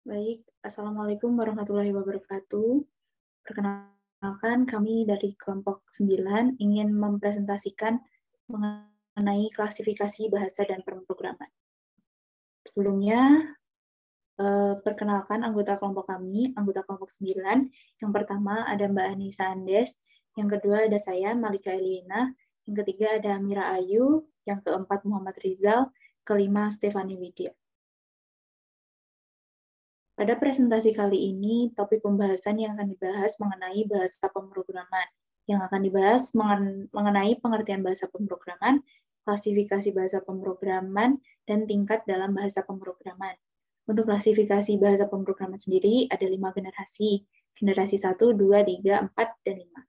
Baik, Assalamualaikum warahmatullahi wabarakatuh. Perkenalkan, kami dari kelompok 9 ingin mempresentasikan mengenai klasifikasi bahasa dan pemrograman. Sebelumnya, perkenalkan anggota kelompok kami, anggota kelompok 9. Yang pertama ada Mbak Anissa Andes, yang kedua ada saya, Malika Elina, yang ketiga ada Amira Ayu, yang keempat Muhammad Rizal, kelima Stefani Widya. Pada presentasi kali ini, topik pembahasan yang akan dibahas mengenai bahasa pemrograman. Yang akan dibahas mengenai pengertian bahasa pemrograman, klasifikasi bahasa pemrograman, dan tingkat dalam bahasa pemrograman. Untuk klasifikasi bahasa pemrograman sendiri, ada 5 generasi. Generasi 1, 2, 3, 4, dan 5.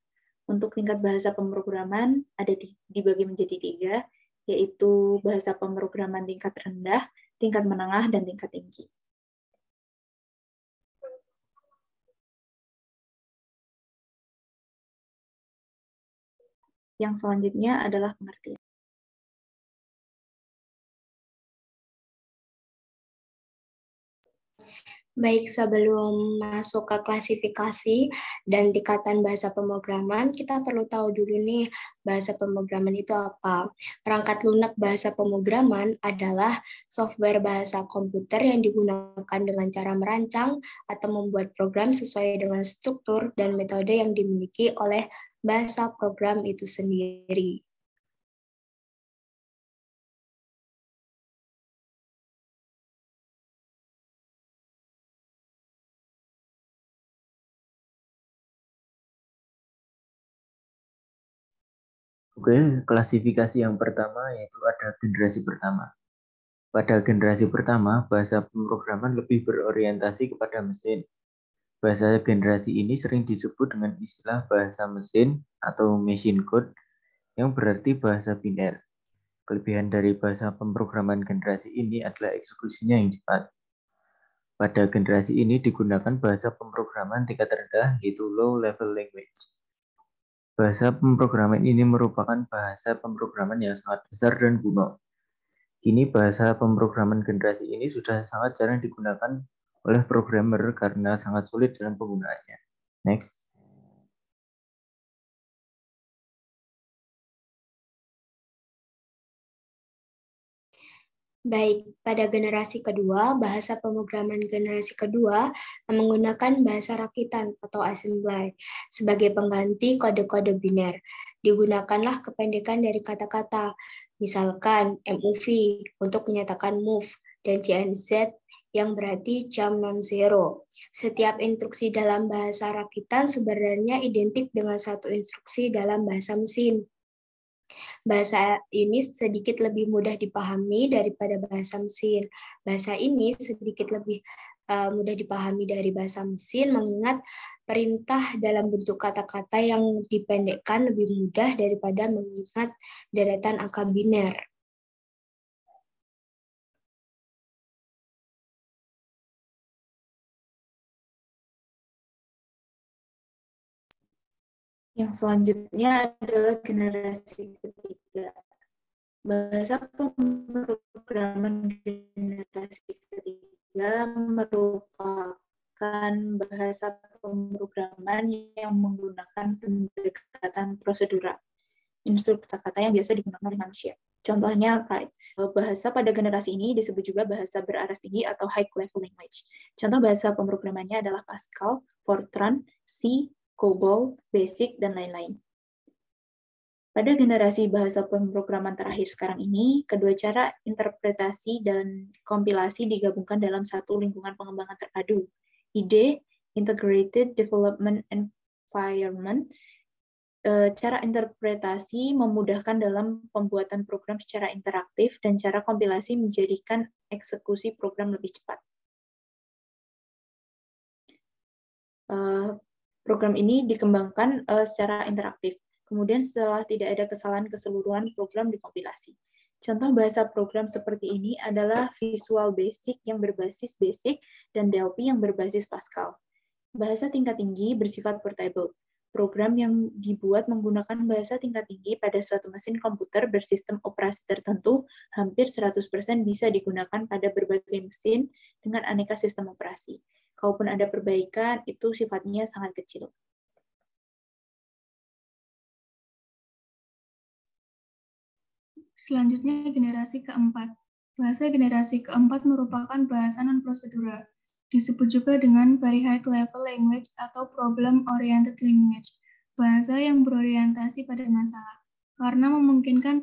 Untuk tingkat bahasa pemrograman, ada dibagi menjadi 3, yaitu bahasa pemrograman tingkat rendah, tingkat menengah, dan tingkat tinggi. Yang selanjutnya adalah pengertian. Baik, sebelum masuk ke klasifikasi dan tingkatan bahasa pemrograman, kita perlu tahu dulu nih bahasa pemrograman itu apa. Perangkat lunak bahasa pemrograman adalah software bahasa komputer yang digunakan dengan cara merancang atau membuat program sesuai dengan struktur dan metode yang dimiliki oleh bahasa program itu sendiri. Oke, klasifikasi yang pertama yaitu ada generasi pertama. Pada generasi pertama, bahasa pemrograman lebih berorientasi kepada mesin. Bahasa generasi ini sering disebut dengan istilah bahasa mesin atau machine code yang berarti bahasa biner. Kelebihan dari bahasa pemrograman generasi ini adalah eksekusinya yang cepat. Pada generasi ini digunakan bahasa pemrograman tingkat rendah yaitu low level language. Bahasa pemrograman ini merupakan bahasa pemrograman yang sangat besar dan kuno. Kini bahasa pemrograman generasi ini sudah sangat jarang digunakan oleh programmer karena sangat sulit dalam penggunaannya. Next. Baik, pada generasi kedua, bahasa pemrograman generasi kedua menggunakan bahasa rakitan atau assembly sebagai pengganti kode-kode biner. Digunakanlah kependekan dari kata-kata, misalkan MOV untuk menyatakan move dan JNZ yang berarti jam non-zero. Setiap instruksi dalam bahasa rakitan sebenarnya identik dengan satu instruksi dalam bahasa mesin. Bahasa ini sedikit lebih mudah dipahami daripada bahasa mesin. Bahasa ini sedikit lebih mudah dipahami dari bahasa mesin, mengingat perintah dalam bentuk kata-kata yang dipendekkan lebih mudah daripada mengingat deretan angka biner. Yang selanjutnya adalah generasi ketiga. Bahasa pemrograman generasi ketiga merupakan bahasa pemrograman yang menggunakan pendekatan prosedural, instruksi kata-kata yang biasa digunakan oleh manusia. Contohnya, bahasa pada generasi ini disebut juga bahasa beraras tinggi atau high level language. Contoh bahasa pemrogramannya adalah Pascal, Fortran, C, COBOL, BASIC, dan lain-lain. Pada generasi bahasa pemrograman terakhir sekarang ini, kedua cara interpretasi dan kompilasi digabungkan dalam satu lingkungan pengembangan terpadu. IDE, Integrated Development Environment, cara interpretasi memudahkan dalam pembuatan program secara interaktif dan cara kompilasi menjadikan eksekusi program lebih cepat. Program ini dikembangkan secara interaktif. Kemudian setelah tidak ada kesalahan keseluruhan, program dikompilasi. Contoh bahasa program seperti ini adalah Visual Basic yang berbasis BASIC dan Delphi yang berbasis Pascal. Bahasa tingkat tinggi bersifat portable. program yang dibuat menggunakan bahasa tingkat tinggi pada suatu mesin komputer bersistem operasi tertentu hampir 100% bisa digunakan pada berbagai mesin dengan aneka sistem operasi. Kalaupun ada perbaikan, itu sifatnya sangat kecil. Selanjutnya, generasi keempat. Bahasa generasi keempat merupakan bahasa non-prosedural. Disebut juga dengan Very High Level Language atau Problem-Oriented Language. Bahasa yang berorientasi pada masalah. Karena memungkinkan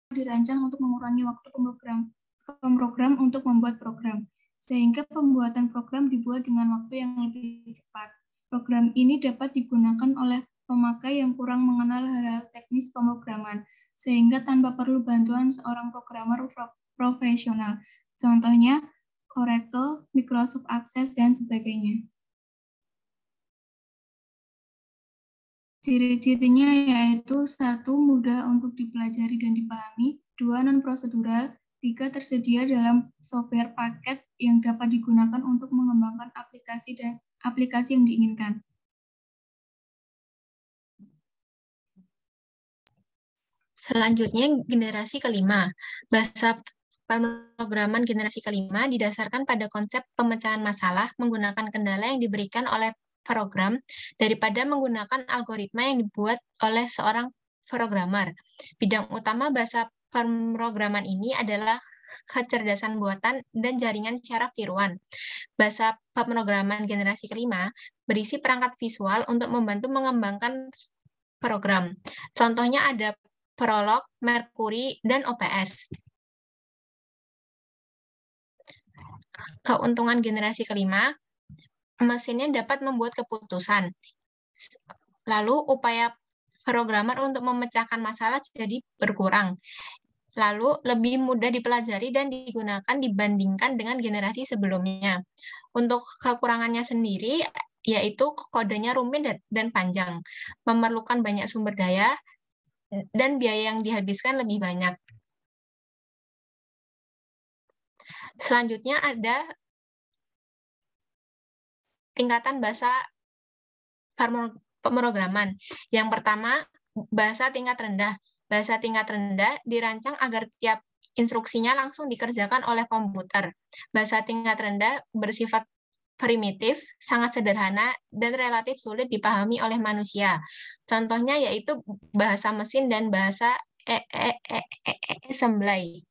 dirancang untuk mengurangi waktu pemrogram untuk membuat program, sehingga pembuatan program dibuat dengan waktu yang lebih cepat. Program ini dapat digunakan oleh pemakai yang kurang mengenal hal-hal teknis pemrograman, sehingga tanpa perlu bantuan seorang programmer profesional. Contohnya, Oracle, Microsoft Access, dan sebagainya. Ciri-cirinya yaitu 1. Mudah untuk dipelajari dan dipahami, 2. Non-prosedural, 3. Tersedia dalam software paket yang dapat digunakan untuk mengembangkan aplikasi yang diinginkan. Selanjutnya, generasi kelima. Bahasa pemrograman generasi kelima didasarkan pada konsep pemecahan masalah menggunakan kendala yang diberikan oleh program daripada menggunakan algoritma yang dibuat oleh seorang programmer. Bidang utama bahasa pemrograman ini adalah kecerdasan buatan dan jaringan secara tiruan. Bahasa pemrograman generasi kelima berisi perangkat visual untuk membantu mengembangkan program. Contohnya ada Prolog, Mercury, dan OPS. Keuntungan generasi kelima, mesinnya dapat membuat keputusan. Lalu upaya programmer untuk memecahkan masalah jadi berkurang. Lalu lebih mudah dipelajari dan digunakan dibandingkan dengan generasi sebelumnya. Untuk kekurangannya sendiri, yaitu kodenya rumit dan panjang, memerlukan banyak sumber daya, dan biaya yang dihabiskan lebih banyak. Selanjutnya ada tingkatan bahasa pemrograman. Yang pertama, bahasa tingkat rendah. Bahasa tingkat rendah dirancang agar tiap instruksinya langsung dikerjakan oleh komputer. Bahasa tingkat rendah bersifat primitif, sangat sederhana, dan relatif sulit dipahami oleh manusia. Contohnya yaitu bahasa mesin dan bahasa assembly.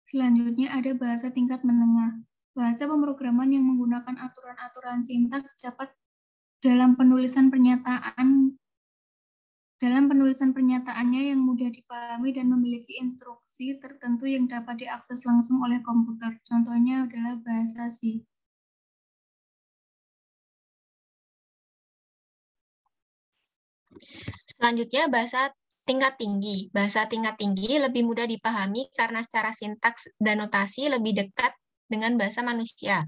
Selanjutnya ada bahasa tingkat menengah. Bahasa pemrograman yang menggunakan aturan-aturan sintaks dapat dalam penulisan pernyataannya yang mudah dipahami dan memiliki instruksi tertentu yang dapat diakses langsung oleh komputer. Contohnya adalah bahasa C. Selanjutnya bahasa tingkat tinggi. Bahasa tingkat tinggi lebih mudah dipahami karena secara sintaks dan notasi lebih dekat dengan bahasa manusia.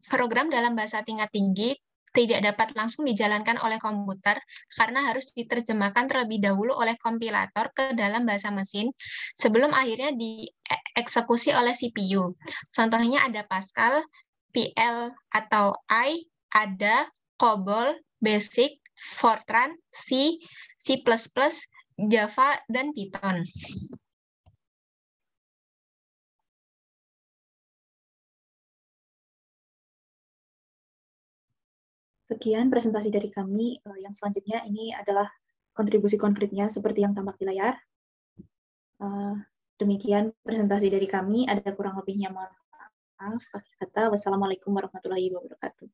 Program dalam bahasa tingkat tinggi tidak dapat langsung dijalankan oleh komputer karena harus diterjemahkan terlebih dahulu oleh kompilator ke dalam bahasa mesin sebelum akhirnya dieksekusi oleh CPU. Contohnya ada Pascal, PL atau I, Ada, COBOL, BASIC, Fortran, C, C++, Java, dan Python. Sekian presentasi dari kami. Yang selanjutnya ini adalah kontribusi konkretnya seperti yang tampak di layar. Demikian presentasi dari kami. Ada kurang lebihnya mohon maaf. Akhir kata, wassalamualaikum warahmatullahi wabarakatuh.